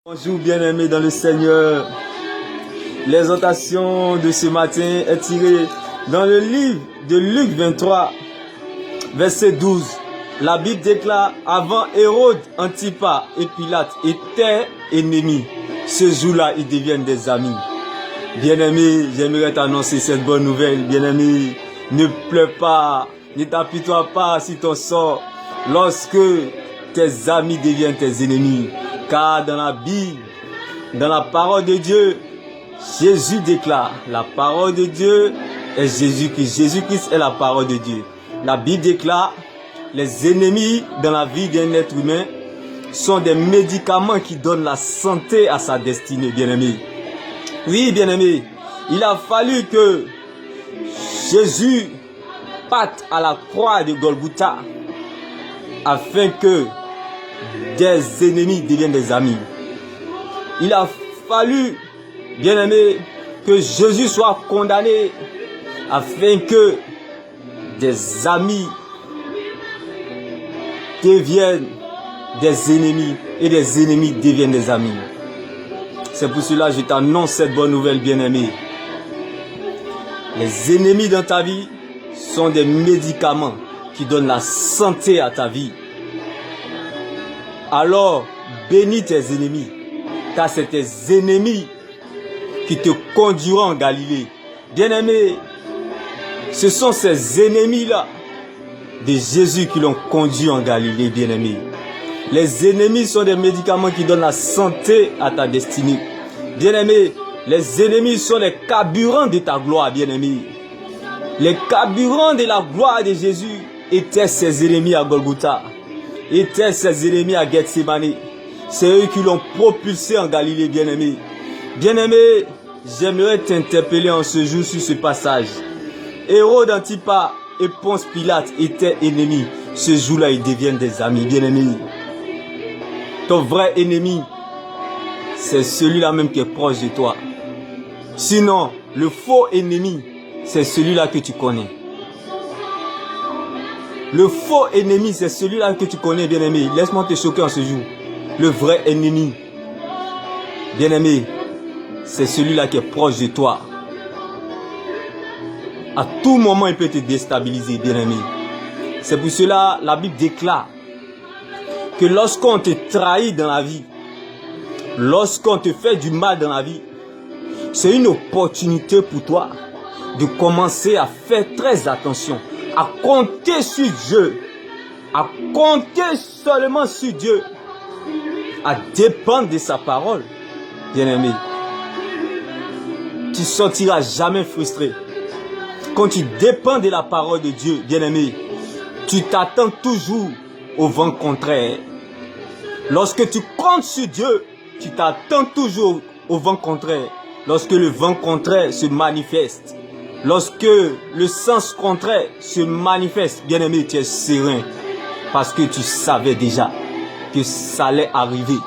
Bonjour bien-aimés dans le Seigneur. L'exhortation de ce matin est tirée dans le livre de Luc 23, verset 12. La Bible déclare: avant Hérode, Antipas et Pilate étaient ennemis. Ce jour-là, ils deviennent des amis. Bien-aimé, j'aimerais t'annoncer cette bonne nouvelle. Bien-aimé, ne pleure pas, ne t'apitoie pas sur ton sort lorsque tes amis deviennent tes ennemis. Car dans la Bible, dans la parole de Dieu, Jésus déclare: la parole de Dieu est Jésus-Christ. Jésus-Christ est la parole de Dieu. La Bible déclare: les ennemis dans la vie d'un être humain sont des médicaments qui donnent la santé à sa destinée, bien-aimé. Oui, bien-aimé, il a fallu que Jésus parte à la croix de Golgotha afin que des ennemis deviennent des amis. Il a fallu, bien-aimé, que Jésus soit condamné afin que des amis deviennent des ennemis et des ennemis deviennent des amis. C'est pour cela que je t'annonce cette bonne nouvelle, bien-aimé. Les ennemis dans ta vie sont des médicaments qui donnent la santé à ta vie. Alors, bénis tes ennemis, car c'est tes ennemis qui te conduiront en Galilée. Bien-aimé, ce sont ces ennemis-là de Jésus qui l'ont conduit en Galilée, bien-aimé. Les ennemis sont des médicaments qui donnent la santé à ta destinée. Bien-aimé, les ennemis sont les carburants de ta gloire, bien-aimé. Les carburants de la gloire de Jésus étaient ses ennemis à Golgotha, étaient ses ennemis à Gethsémane. C'est eux qui l'ont propulsé en Galilée, bien-aimé. Bien-aimé, j'aimerais t'interpeller en ce jour sur ce passage. Hérode, Antipas et Ponce Pilate étaient ennemis. Ce jour-là, ils deviennent des amis, bien-aimé. Ton vrai ennemi, c'est celui-là même qui est proche de toi. Sinon, le faux ennemi, c'est celui-là que tu connais. Le faux ennemi, c'est celui-là que tu connais, bien-aimé. Laisse-moi te choquer en ce jour. Le vrai ennemi, bien-aimé, c'est celui-là qui est proche de toi. À tout moment, il peut te déstabiliser, bien-aimé. C'est pour cela la Bible déclare que lorsqu'on te trahit dans la vie, lorsqu'on te fait du mal dans la vie, c'est une opportunité pour toi de commencer à faire très attention, à compter sur Dieu, à compter seulement sur Dieu, à dépendre de sa parole, bien-aimé. Tu ne sortiras jamais frustré. Quand tu dépends de la parole de Dieu, bien-aimé, tu t'attends toujours au vent contraire. Lorsque tu comptes sur Dieu, tu t'attends toujours au vent contraire. Lorsque le vent contraire se manifeste, lorsque le sens contraire se manifeste, bien-aimé, tu es serein. Parce que tu savais déjà que ça allait arriver.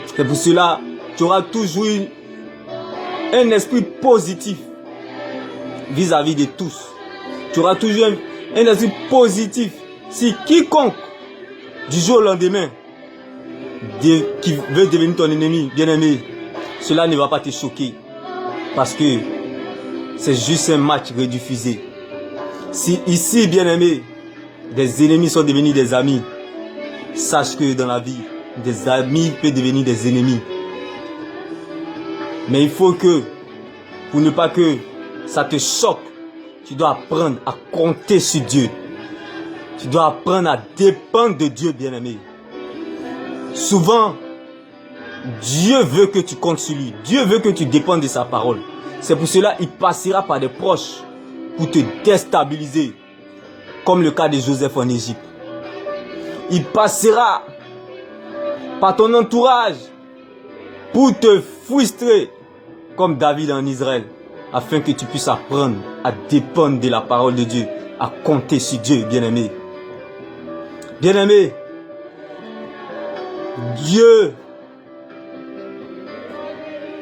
C'est pour cela que tu auras toujours un esprit positif vis-à-vis de tous. Tu auras toujours un esprit positif. Si quiconque, du jour au lendemain, qui veut devenir ton ennemi, bien-aimé, cela ne va pas te choquer. Parce que c'est juste un match rediffusé. Si ici, bien-aimé, des ennemis sont devenus des amis, sache que dans la vie, des amis peuvent devenir des ennemis. Mais il faut que, pour ne pas que ça te choque, tu dois apprendre à compter sur Dieu. Tu dois apprendre à dépendre de Dieu, bien-aimé. Souvent, Dieu veut que tu comptes sur lui. Dieu veut que tu dépendes de sa parole. C'est pour cela qu'il passera par des proches pour te déstabiliser, comme le cas de Joseph en Égypte. Il passera par ton entourage pour te frustrer, comme David en Israël, afin que tu puisses apprendre à dépendre de la parole de Dieu, à compter sur Dieu, bien-aimé. Bien-aimé, Dieu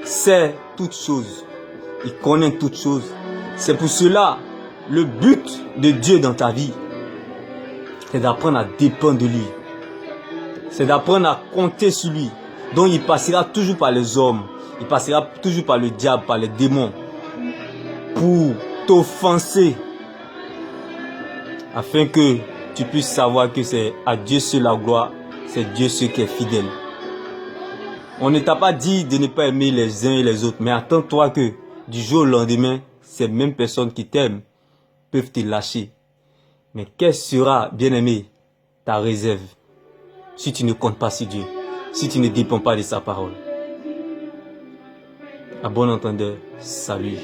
sait toutes choses. Il connaît toutes choses. C'est pour cela, le but de Dieu dans ta vie, c'est d'apprendre à dépendre de lui. C'est d'apprendre à compter sur lui. Donc il passera toujours par les hommes, il passera toujours par le diable, par les démons, pour t'offenser, afin que tu puisses savoir que c'est à Dieu seul la gloire, c'est Dieu seul qui est fidèle. On ne t'a pas dit de ne pas aimer les uns et les autres, mais attends-toi que du jour au lendemain, ces mêmes personnes qui t'aiment peuvent te lâcher. Mais quelle sera, bien-aimé, ta réserve si tu ne comptes pas sur Dieu, si tu ne dépends pas de sa parole? À bon entendeur, salut.